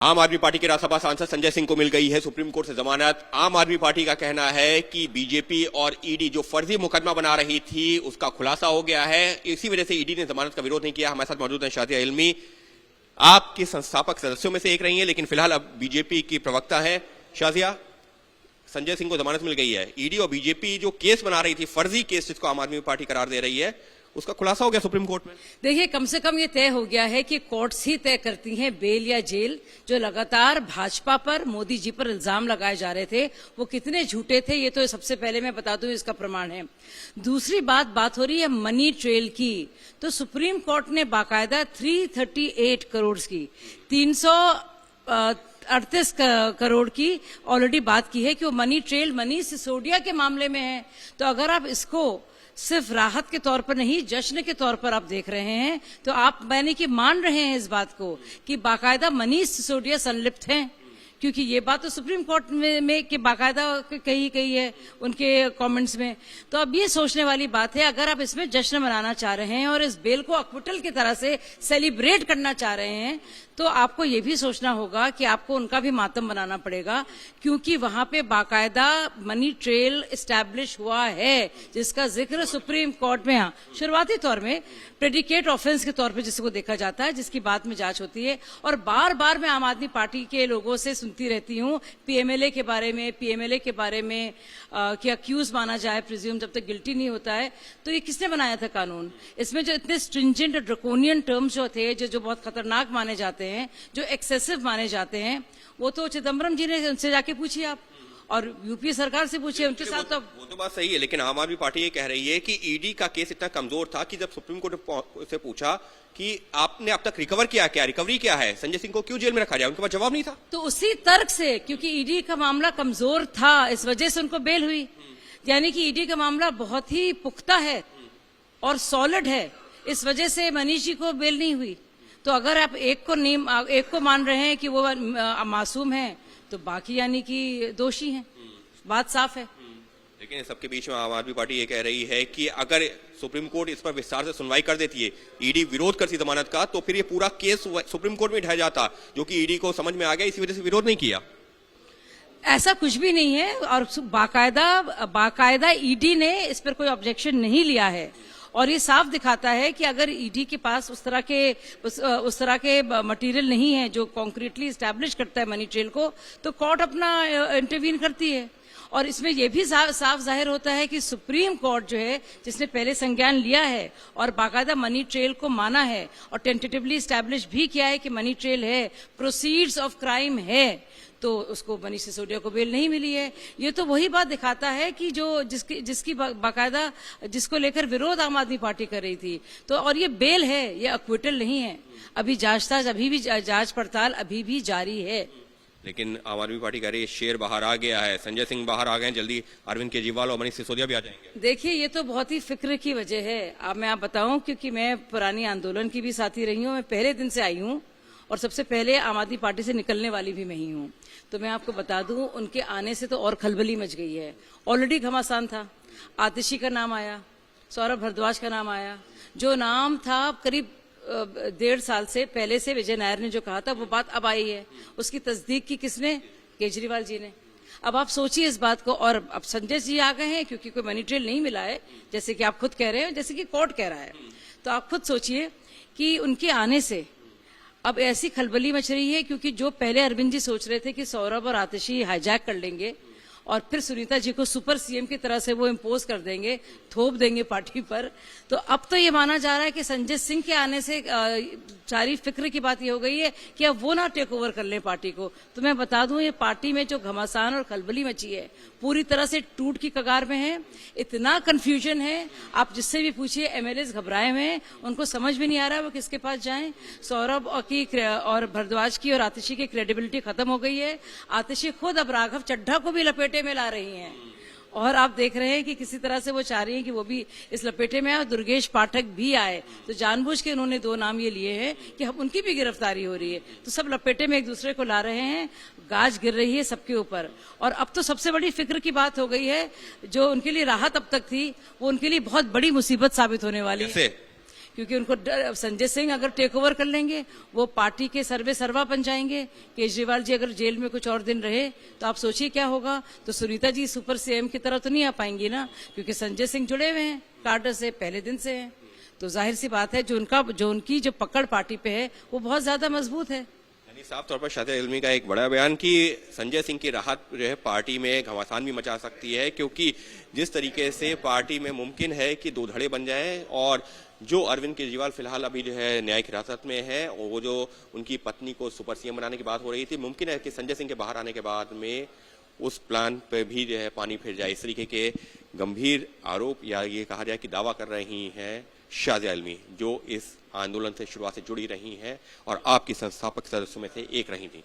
आम आदमी पार्टी के राज्यसभा सांसद संजय सिंह को मिल गई है सुप्रीम कोर्ट से जमानत। आम आदमी पार्टी का कहना है कि बीजेपी और ईडी जो फर्जी मुकदमा बना रही थी उसका खुलासा हो गया है, इसी वजह से ईडी ने जमानत का विरोध नहीं किया। हमारे साथ मौजूद हैं शाजिया इल्मी, आपके संस्थापक सदस्यों में से एक रही है, लेकिन फिलहाल अब बीजेपी की प्रवक्ता है। शाजिया, संजय सिंह को जमानत मिल गई है, ईडी और बीजेपी जो केस बना रही थी, फर्जी केस जिसको आम आदमी पार्टी करार दे रही है, उसका खुलासा हो गया सुप्रीम कोर्ट में। देखिए, कम से कम ये तय हो गया है कि कोर्ट्स ही तय करती हैं बेल या जेल। जो लगातार भाजपा पर, मोदी जी पर इल्जाम लगाए जा रहे थे वो कितने झूठे थे, ये तो सबसे पहले मैं बता दूं, इसका प्रमाण है। दूसरी बात हो रही है मनी ट्रेल की। तो सुप्रीम कोर्ट ने बाकायदा 338 करोड़ की 338 करोड़ की ऑलरेडी बात की है कि वो मनी ट्रेल मनीष सिसोदिया के मामले में है। तो अगर आप इसको सिर्फ राहत के तौर पर नहीं, जश्न के तौर पर आप देख रहे हैं, तो आप यानी कि मान रहे हैं इस बात को कि बाकायदा मनीष सिसोदिया संलिप्त हैं, क्योंकि ये बात तो सुप्रीम कोर्ट में कि बाकायदा कही है उनके कमेंट्स में। तो अब ये सोचने वाली बात है, अगर आप इसमें जश्न मनाना चाह रहे हैं और इस बेल को अक्विटल की तरह से सेलिब्रेट करना चाह रहे हैं, तो आपको ये भी सोचना होगा कि आपको उनका भी मातम बनाना पड़ेगा, क्योंकि वहां पे बाकायदा मनी ट्रेल एस्टैब्लिश हुआ है जिसका जिक्र सुप्रीम कोर्ट में शुरुआती तौर में प्रेडिकेट ऑफेंस के तौर पे जिसको देखा जाता है, जिसकी बाद में जांच होती है। और बार बार मैं आम आदमी पार्टी के लोगों से सुनती रहती हूँ पीएमएलए के बारे में कि अक्यूज माना जाए प्रिज्यूम जब तक गिल्टी नहीं होता है। तो ये किसने बनाया था कानून? इसमें जो इतने स्ट्रिंजेंट ड्रकोनियन टर्म्स जो थे, जो बहुत खतरनाक माने जाते हैं, जो एक्सेसिव माने जाते हैं, वो तो चिदम्बरम जी ने, उनसे जाके पूछिए आप, और यूपी सरकार से पूछिए, उनके साथ तो वो तो बात सही है। लेकिन आम आदमी पार्टी ये कह रही है कि ईडी का केस इतना कमजोर था कि जब सुप्रीम कोर्ट से पूछा कि आपने अब तक रिकवर किया, क्या रिकवरी क्या है, संजय सिंह को क्यों जेल में रखा जाए, उनके पास जवाब नहीं था। तो उसी तर्क से, क्योंकि ईडी का मामला कमजोर था, इस वजह से उनको बेल हुई। यानी कि ईडी का मामला बहुत ही पुख्ता है और सॉलिड है, इस वजह से मनीष जी को बेल नहीं हुई। तो अगर आप एक को मान रहे हैं कि वो मासूम है, तो बाकी यानी कि दोषी हैं, बात साफ है। लेकिन सबके बीच में आम आदमी पार्टी ये कह रही है कि अगर सुप्रीम कोर्ट इस पर विस्तार से सुनवाई कर देती है, ईडी विरोध करती जमानत का, तो फिर ये पूरा केस सुप्रीम कोर्ट में ढह जाता, जो कि ईडी को समझ में आ गया, इसी वजह से विरोध नहीं किया। ऐसा कुछ भी नहीं है, और बाकायदा ईडी ने इस पर कोई ऑब्जेक्शन नहीं लिया है। और ये साफ दिखाता है कि अगर ईडी के पास उस तरह के मटेरियल नहीं है जो कॉन्क्रीटली एस्टैब्लिश करता है मनी ट्रेल को, तो कोर्ट अपना इंटरवीन करती है। और इसमें यह भी साफ जाहिर होता है कि सुप्रीम कोर्ट जो है, जिसने पहले संज्ञान लिया है और बाकायदा मनी ट्रेल को माना है और टेंटेटिवली एस्टैब्लिश भी किया है कि मनी ट्रेल है, प्रोसीड्स ऑफ क्राइम है, तो उसको मनीष सिसोदिया को बेल नहीं मिली है। ये तो वही बात दिखाता है कि जिसकी बाकायदा जिसको लेकर विरोध आम आदमी पार्टी कर रही थी। तो और ये बेल है, ये अक्विटल नहीं है। अभी जांच पड़ताल अभी भी जारी है। लेकिन आम आदमी पार्टी कह रही है शेर बाहर आ गया है, संजय सिंह बाहर आ गए, जल्दी अरविंद केजरीवाल और मनीष सिसोदिया भी आ जाएंगे। देखिए, ये तो बहुत ही फिक्र की वजह है। अब मैं आप बताऊं, क्योंकि मैं पुरानी आंदोलन की भी साथी रही हूं, मैं पहले दिन से आई हूं और सबसे पहले आम आदमी पार्टी से निकलने वाली भी मैं ही हूं। तो मैं आपको बता दूं, उनके आने से तो और खलबली मच गई है। ऑलरेडी घमासान था, आतिशी का नाम आया, सौरभ भारद्वाज का नाम आया, जो नाम था करीब 1.5 साल से पहले से विजय नायर ने जो कहा था, वो बात अब आई है। उसकी तस्दीक की किसने? केजरीवाल जी ने। अब आप सोचिए इस बात को। और अब संजय जी आ गए हैं, क्योंकि कोई मनी ट्रेल नहीं मिला है, जैसे कि आप खुद कह रहे हैं, जैसे कि कोर्ट कह रहा है। तो आप खुद सोचिए कि उनके आने से अब ऐसी खलबली मच रही है, क्योंकि जो पहले अरविंद जी सोच रहे थे कि सौरभ और आतिशी हाईजैक कर लेंगे और फिर सुनीता जी को सुपर सीएम की तरह से वो इम्पोज कर देंगे, थोप देंगे पार्टी पर, तो अब तो ये माना जा रहा है कि संजय सिंह के आने से सारी फिक्र की बात ये हो गई है कि अब वो ना टेक ओवर कर ले पार्टी को। तो मैं बता दूं, ये पार्टी में जो घमासान और खलबली मची है, पूरी तरह से टूट की कगार में है। इतना कंफ्यूजन है, आप जिससे भी पूछिए, एमएलएस घबराए हुए हैं, उनको समझ भी नहीं आ रहा वो किसके पास जाएं। सौरभ और भारद्वाज की और आतिशी की क्रेडिबिलिटी खत्म हो गई है। आतिशी खुद अब राघव चड्ढा को भी लपेटे में ला रही हैं, और आप देख रहे हैं कि किसी तरह से वो चाह रही हैं कि वो भी इस लपेटे में आए और दुर्गेश पाठक भी आए। तो जानबूझ के उन्होंने 2 नाम ये लिए हैं कि हम उनकी भी गिरफ्तारी हो रही है। तो सब लपेटे में एक दूसरे को ला रहे हैं, गाज गिर रही है सबके ऊपर। और अब तो सबसे बड़ी फिक्र की बात हो गई है, जो उनके लिए राहत अब तक थी, वो उनके लिए बहुत बड़ी मुसीबत साबित होने वाली है। क्योंकि उनको संजय सिंह अगर टेक ओवर कर लेंगे वो पार्टी के सर्वे सर्वा बन जाएंगे। केजरीवाल जी अगर जेल में कुछ और दिन रहे तो आप सोचिए क्या होगा। तो सुनीता जी सुपर सीएम की तरह तो नहीं आ पाएंगी ना, क्योंकि संजय सिंह जुड़े हुए हैं कार्डर से, पहले दिन से हैं। तो जाहिर सी बात है जो उनकी जो पकड़ पार्टी पे है वो बहुत ज्यादा मजबूत है। यानी साफ तौर पर शातिरा इल्मी का एक बड़ा बयान कि संजय सिंह की राहत जो है पार्टी में घमासान भी मचा सकती है, क्योंकि जिस तरीके से पार्टी में मुमकिन है कि दो धड़े बन जाएं और जो अरविंद केजरीवाल फिलहाल अभी जो है न्यायिक हिरासत में है, वो जो उनकी पत्नी को सुपर सीएम बनाने की बात हो रही थी, मुमकिन है कि संजय सिंह के बाहर आने के बाद में उस प्लान पे भी जो है पानी फिर जाए। इस तरीके के गंभीर आरोप या ये कहा जाए कि दावा कर रही हैं शातिरा इल्मी, जो इस आंदोलन से शुरुआत से जुड़ी रही हैं और आपकी संस्थापक सदस्यों में से एक रही थी।